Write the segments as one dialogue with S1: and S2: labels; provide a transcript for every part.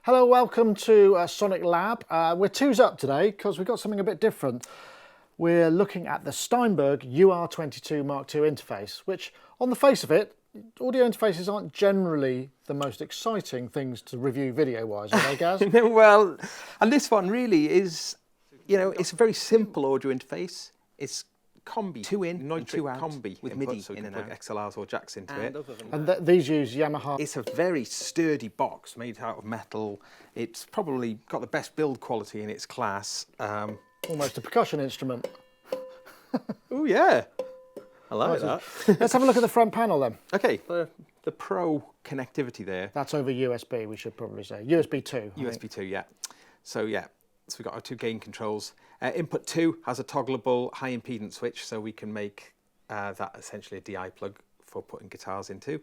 S1: Hello, welcome to SonicLAB. We're twos up today because we've got something a bit different. We're looking at the Steinberg UR22 MK2 interface, which on the face of it, audio interfaces aren't generally the most exciting things to review video-wise, are they, Gaz?
S2: Well, and this one really is, you know, it's a very simple audio interface. It's combi, 2-in, and 2-out combi with MIDI so in and out. XLRs or jacks into it.
S1: And these use Yamaha.
S2: It's a very sturdy box made out of metal. It's probably got the best build quality in its class.
S1: Almost a percussion instrument.
S2: Oh yeah, I like that.
S1: Let's have a look at the front panel then.
S2: Okay, the Pro connectivity there.
S1: That's over USB, we should probably say. USB 2.
S2: USB 2, yeah. So we've got our two gain controls. Input 2 has a toggleable high impedance switch, so we can make that essentially a DI plug for putting guitars into.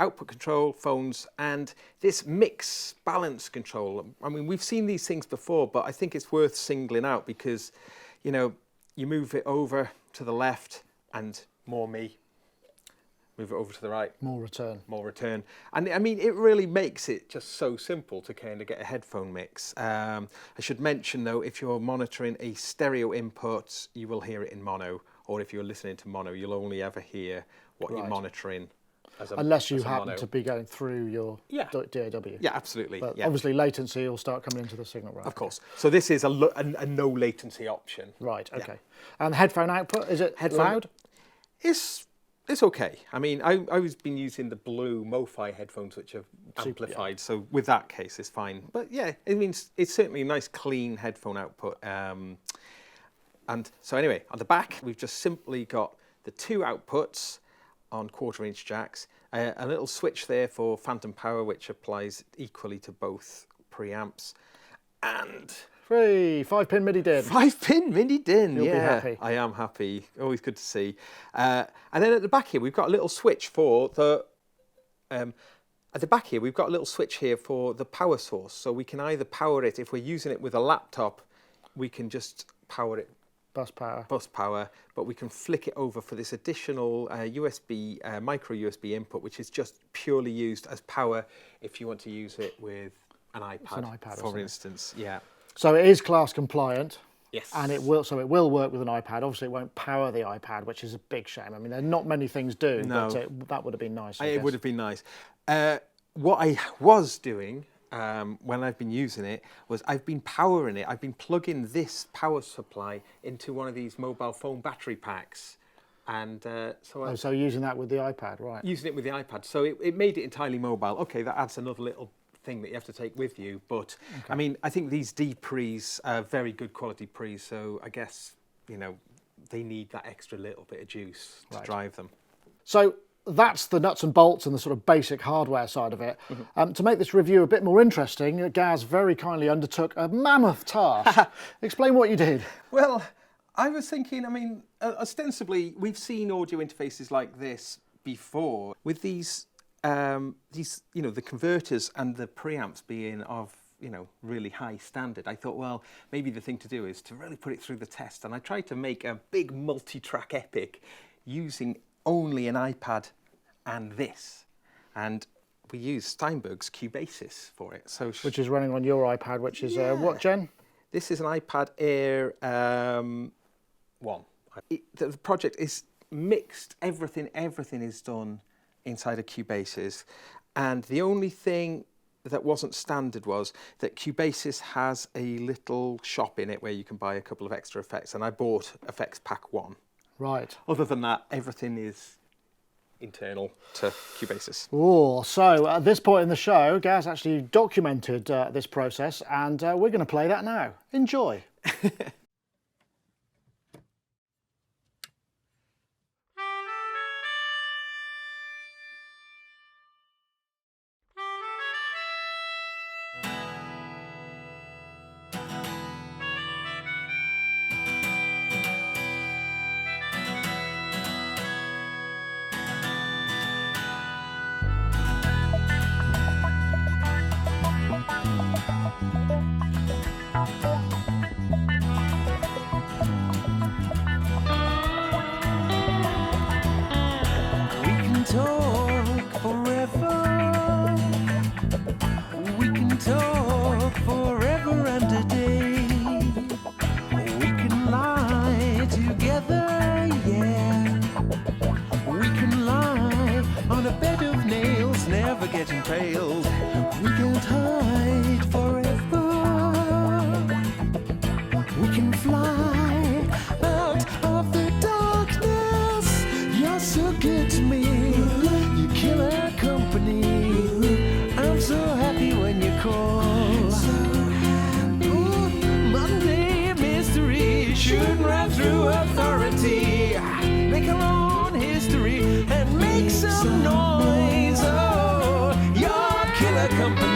S2: Output control, phones, and this mix balance control. I mean, we've seen these things before, but I think it's worth singling out because, you know, you move it over to the left and more me. Move it over to the right. More return. More return. And I mean, it really makes it just so simple to kind of get a headphone mix. I should mention though, if you're monitoring a stereo input, you will hear it in mono. Or if you're listening to mono, you'll only ever hear what you're monitoring.
S1: Unless you happen to be going through your DAW.
S2: Yeah, absolutely.
S1: But obviously latency will start coming into the signal, right?
S2: Of course. So this is a no latency option.
S1: Right, okay. And headphone output, is it loud?
S2: It's okay. I mean, I've been using the blue MoFi headphones, which are amplified, so with that case, it's fine. But yeah, it means it's certainly a nice, clean headphone output. And so anyway, on the back, we've just simply got the two outputs on 1/4-inch jacks, a little switch there for phantom power, which applies equally to both preamps, and
S1: 5-pin MIDI DIN.
S2: 5-pin MIDI DIN,
S1: You'll be happy.
S2: I am happy. Always good to see. And then at the back here, we've got a little switch for the. At the back here, we've got a little switch here for the power source. So we can either power it if we're using it with a laptop, we can just power it.
S1: Bus power.
S2: But we can flick it over for this additional USB, micro USB input, which is just purely used as power if you want to use it with an iPad, for instance. Yeah.
S1: So it is class compliant.
S2: Yes.
S1: And it will work with an iPad. Obviously, it won't power the iPad, which is a big shame. I mean, there are not many things do,
S2: no.
S1: But that would have been nice.
S2: It would have been nice. What I was doing when I've been using it was I've been powering it. I've been plugging this power supply into one of these mobile phone battery packs. And
S1: so using that with the iPad, right?
S2: Using it with the iPad. So it made it entirely mobile. Okay, that adds another little thing that you have to take with you, but I mean, I think these D pre's are very good quality pre's, so I guess, you know, they need that extra little bit of juice to drive them.
S1: So that's the nuts and bolts and the sort of basic hardware side of it. To make this review a bit more interesting, Gaz very kindly undertook a mammoth task. Explain what you did.
S2: Well, I was thinking, I mean, ostensibly, we've seen audio interfaces like this before with these, you know, the converters and the preamps being of, you know, really high standard. I thought, well, maybe the thing to do is to really put it through the test. And I tried to make a big multi-track epic using only an iPad and this. And we used Steinberg's Cubasis for it. So
S1: which is running on your iPad, which is what gen?
S2: This is an iPad Air 1. The project is mixed. Everything is done inside of Cubasis, and the only thing that wasn't standard was that Cubasis has a little shop in it where you can buy a couple of extra effects, and I bought Effects Pack 1.
S1: Right.
S2: Other than that, everything is internal to Cubasis.
S1: Oh, so at this point in the show, Gaz actually documented this process, and we're going to play that now. Enjoy.
S3: Talk forever. We can talk. failed. We can't hide forever. We can fly out of the darkness. You're so good to me. You kill our company. I'm so happy when you call. Ooh, Monday mystery, shooting right through authority. Make our own history and make some noise. Oh, your killer company.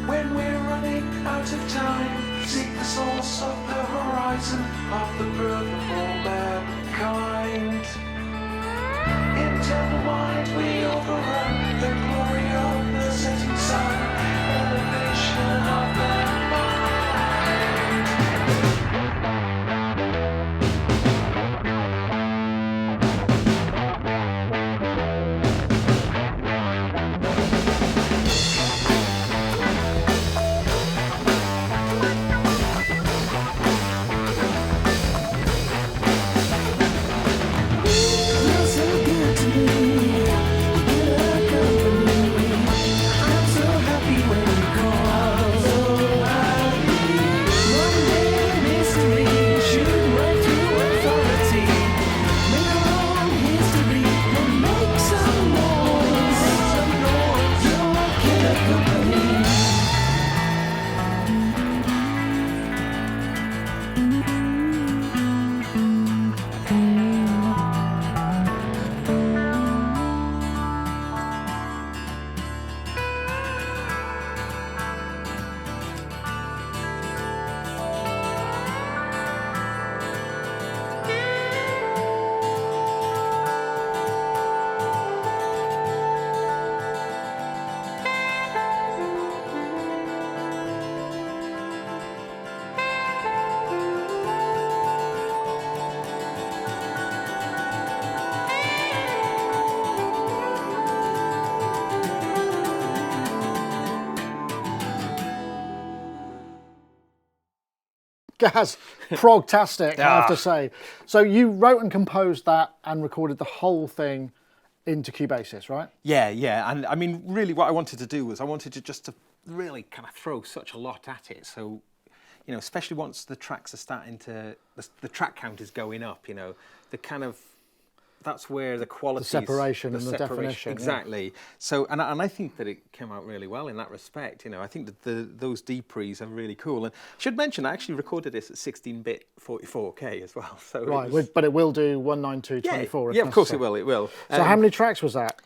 S3: When we're running out of time, seek the source of the horizon of the birth of all mankind. In temple mind we overrun the glory of the setting sun, elevation of the mind. You're so good to me. You killer company. I'm so happy when you call. Monday mystery, shooting right through authority. Make our own history and make some noise. Your killer company.
S1: Gaz, progtastic, I have to say. So you wrote and composed that and recorded the whole thing into Cubasis, right?
S2: Yeah, yeah, and I mean, really, what I wanted to do was I wanted to just to really kind of throw such a lot at it. So, you know, especially once the tracks are starting to, the track count is going up. You know, the kind of that's where the quality,
S1: separation and the definition, yeah.
S2: exactly. So, and I think that it came out really well in that respect. You know, I think that those deepres are really cool. And I should mention, I actually recorded this at 16-bit 44K as well. So
S1: Right, but it will do 192.24.
S2: Yeah, of course it will. It will.
S1: So how many tracks was that?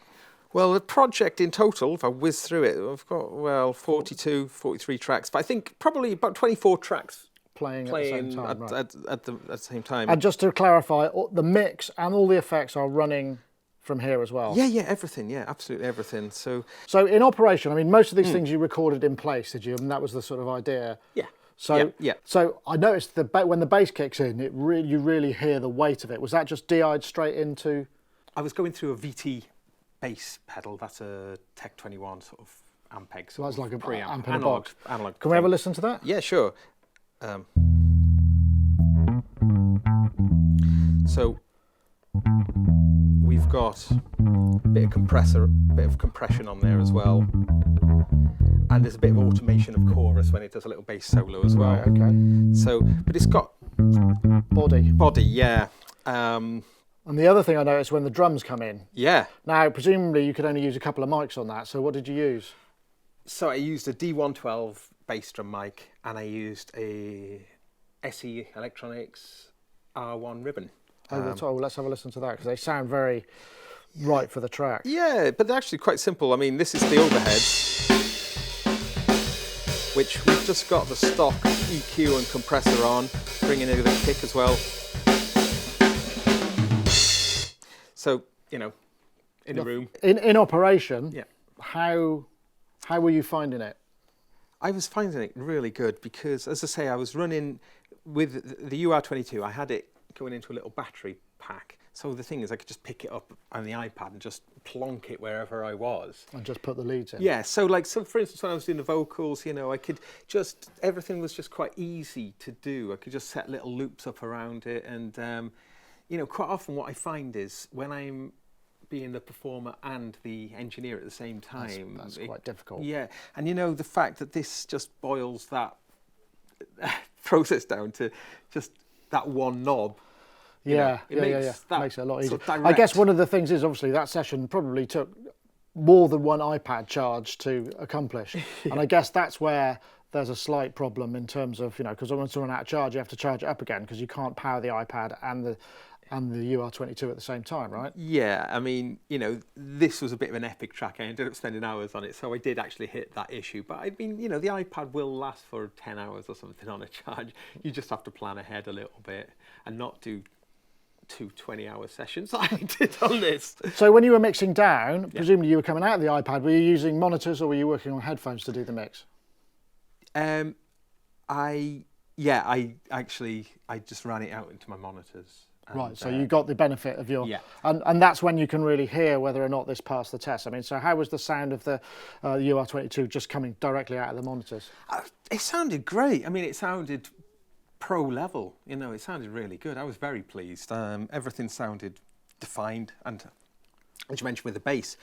S2: Well, the project in total, if I whiz through it, I've got, well, 42, 43 tracks, but I think probably about 24 tracks
S1: playing at the same time, right.
S2: at the same time.
S1: And just to clarify, the mix and all the effects are running from here as well?
S2: Yeah, everything, yeah, absolutely everything. So
S1: in operation, I mean, most of these things you recorded in place, did you? And that was the sort of idea?
S2: Yeah.
S1: So,
S2: yeah.
S1: So I noticed when the bass kicks in, you really hear the weight of it. Was that just DI'd straight into?
S2: I was going through a VT bass pedal. That's a Tech 21 sort of Ampeg.
S1: So that's like a
S2: preamp,
S1: amp in a box.
S2: Analog.
S1: Can we have a listen to that?
S2: Yeah, sure. So we've got a bit of compression on there as well, and there's a bit of automation of chorus when it does a little bass solo as well.
S1: Right, okay.
S2: So, but it's got body, yeah.
S1: And the other thing I noticed when the drums come in.
S2: Yeah.
S1: Now, presumably you could only use a couple of mics on that. So what did you use?
S2: So I used a D112 bass drum mic, and I used a SE Electronics R1 ribbon.
S1: Let's have a listen to that, because they sound very right for the track.
S2: Yeah, but they're actually quite simple. I mean, this is the overheads, which we've just got the stock EQ and compressor on, bringing in the kick as well. So, you know, in a room.
S1: In operation,
S2: yeah.
S1: How were you finding it?
S2: I was finding it really good because, as I say, I was running with the UR22. I had it going into a little battery pack, So the thing is, I could just pick it up on the iPad and just plonk it wherever I was.
S1: And just put the leads in.
S2: Yeah, so for instance, when I was doing the vocals, I could just, everything was just quite easy to do. I could just set little loops up around it. And, quite often what I find is when I'm being the performer and the engineer at the same time.
S1: That's quite difficult.
S2: Yeah, and the fact that this just boils that process down to just that one knob.
S1: Yeah,
S2: it makes
S1: makes it a lot easier.
S2: Sort of
S1: I guess one of the things is obviously that session probably took more than one iPad charge to accomplish. And I guess that's where there's a slight problem in terms of, because once you run out of charge, you have to charge it up again because you can't power the iPad and the UR22 at the same time, right?
S2: Yeah, I mean, this was a bit of an epic track. I ended up spending hours on it, so I did actually hit that issue. But I mean, the iPad will last for 10 hours or something on a charge. You just have to plan ahead a little bit and not do 2 20-hour sessions like I did on this.
S1: So when you were mixing down, presumably you were coming out of the iPad, were you using monitors or were you working on headphones to do the mix?
S2: I just ran it out into my monitors.
S1: Right, so you got the benefit of your... And that's when you can really hear whether or not this passed the test. I mean, so how was the sound of the UR22 just coming directly out of the monitors?
S2: It sounded great. I mean, it sounded pro level, it sounded really good. I was very pleased. Everything sounded defined, and as you mentioned with the bass,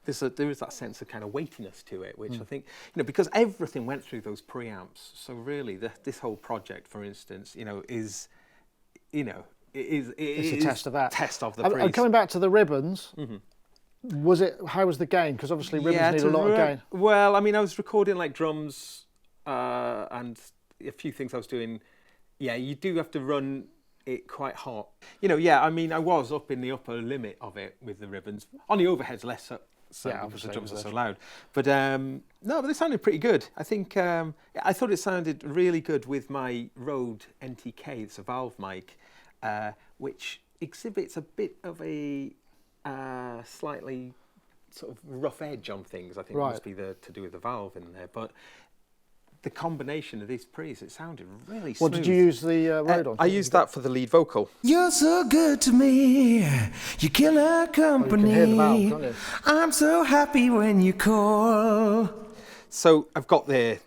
S2: there is that sense of kind of weightiness to it, which I think, because everything went through those preamps. So really, this whole project, for instance, is
S1: it's a test of that.
S2: Test of the pre's.
S1: And coming back to the ribbons, how was the gain? Because obviously ribbons need a lot of gain.
S2: Well, I mean, I was recording like drums and a few things I was doing. Yeah, you do have to run it quite hot. I mean, I was up in the upper limit of it with the ribbons. On the overheads, less so because the drums are so loud. But but they sounded pretty good. I think I thought it sounded really good with my Rode NTK. It's a valve mic, which exhibits a bit of a slightly sort of rough edge on things. I think it must be to do with the valve in there, but the combination of these pre's, it sounded really smooth.
S1: What did you use the Rode on?
S2: I used that for the lead vocal.
S3: You're so good to me, you killer company.
S1: You can hear the valve, can't you?
S3: I'm so happy when you call.
S2: So I've got the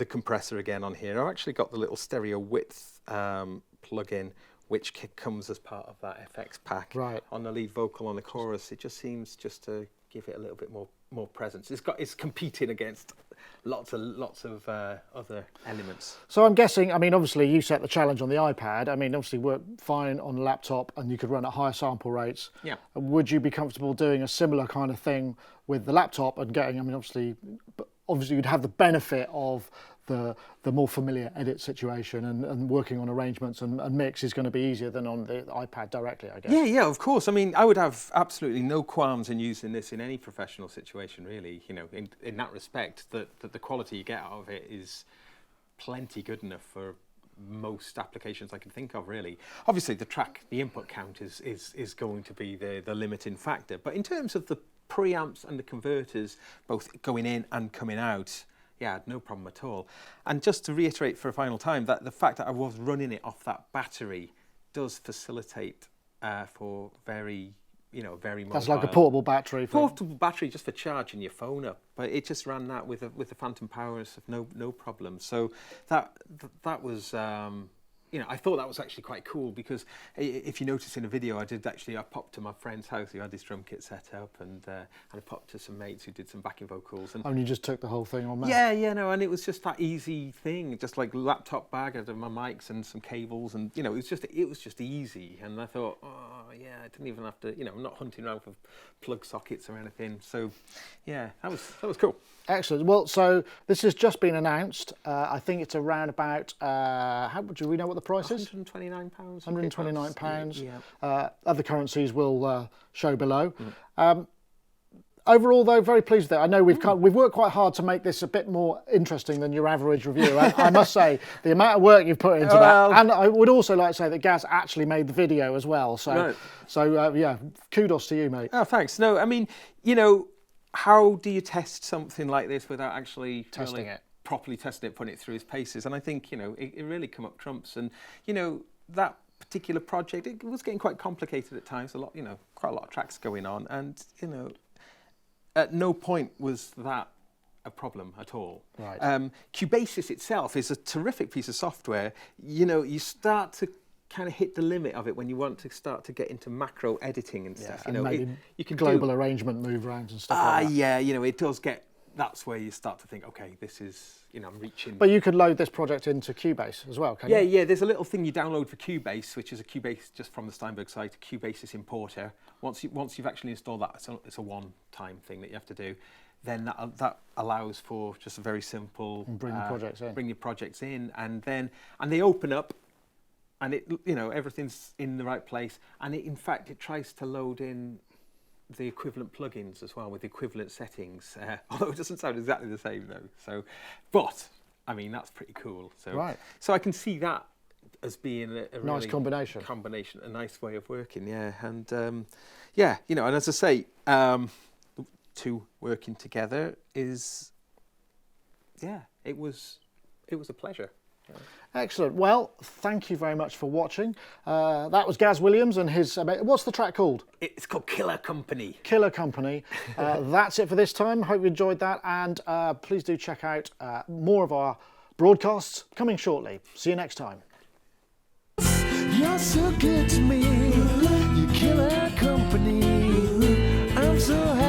S2: compressor again on here. I've actually got the little stereo width plug-in, which comes as part of that FX pack.
S1: Right.
S2: On the lead vocal, on the chorus, it just seems just to give it a little bit more presence. It's competing against lots of other elements.
S1: So I'm guessing, I mean, obviously you set the challenge on the iPad. I mean, obviously worked fine on a laptop and you could run at higher sample rates.
S2: Yeah.
S1: Would you be comfortable doing a similar kind of thing with the laptop and getting, I mean, obviously you'd have the benefit of the more familiar edit situation and working on arrangements and mix is going to be easier than on the iPad directly, I guess.
S2: Yeah, of course. I mean, I would have absolutely no qualms in using this in any professional situation, really. In that respect, that the quality you get out of it is plenty good enough for most applications I can think of, really. Obviously, the input count is going to be the limiting factor. But in terms of the preamps and the converters, both going in and coming out, yeah, no problem at all. And just to reiterate for a final time, that the fact that I was running it off that battery does facilitate for very mobile.
S1: That's like a portable battery.
S2: Portable battery just for charging your phone up. But it just ran that with the phantom powers of no problem. So that was I thought that was actually quite cool, because if you notice in the video, I popped to my friend's house who had this drum kit set up, and I popped to some mates who did some backing vocals. And
S1: you just took the whole thing on there?
S2: Yeah, and it was just that easy thing, just like laptop bag out of my mics and some cables, and it was just easy. And I thought, I didn't even have to, I'm not hunting around for plug sockets or anything. So yeah, that was cool.
S1: Excellent. Well, so this has just been announced. I think it's around about, do we know what the price is?
S2: £129.
S1: £129.
S2: Yeah.
S1: Other currencies will show below. Overall, though, very pleased with it. I know we've worked quite hard to make this a bit more interesting than your average review. I must say, the amount of work you've put into that, and I would also like to say that Gaz actually made the video as well. So,
S2: right.
S1: Kudos to you, mate.
S2: Oh, thanks. No, I mean, how do you test something like this without actually
S1: testing it? Properly
S2: testing it, putting it through its paces? And I think, it really come up trumps. And, that particular project, it was getting quite complicated at times. Quite a lot of tracks going on, and at no point was that a problem at all.
S1: Right.
S2: Cubasis itself is a terrific piece of software. You start to kind of hit the limit of it when you want to start to get into macro editing and stuff.
S1: And maybe
S2: you can
S1: global arrangement move arounds and stuff like that.
S2: Yeah, it does get. That's where you start to think, okay, this is, I'm reaching.
S1: But you could load this project into Cubase as well, can you?
S2: Yeah. There's a little thing you download for Cubase, which is a Cubase just from the Steinberg site, a Cubasis importer. Once you've actually installed that, it's a one-time thing that you have to do. Then that allows for just a very simple.
S1: And bring the projects in.
S2: Bring your projects in, and they open up, and everything's in the right place, and in fact it tries to load in the equivalent plugins as well with the equivalent settings, although it doesn't sound exactly the same though. So, but I mean that's pretty cool. So,
S1: right.
S2: So I can see that as being a
S1: nice
S2: really
S1: combination,
S2: a nice way of working. Yeah, and and as I say, the two working together is, it was a pleasure. Yeah.
S1: Excellent. Well, thank you very much for watching. That was Gaz Williams and his. What's the track called?
S2: It's called Killer Company.
S1: Killer Company. That's it for this time. Hope you enjoyed that, and please do check out more of our broadcasts coming shortly. See you next time.
S3: You're so good to me, you Killer Company. I'm so happy.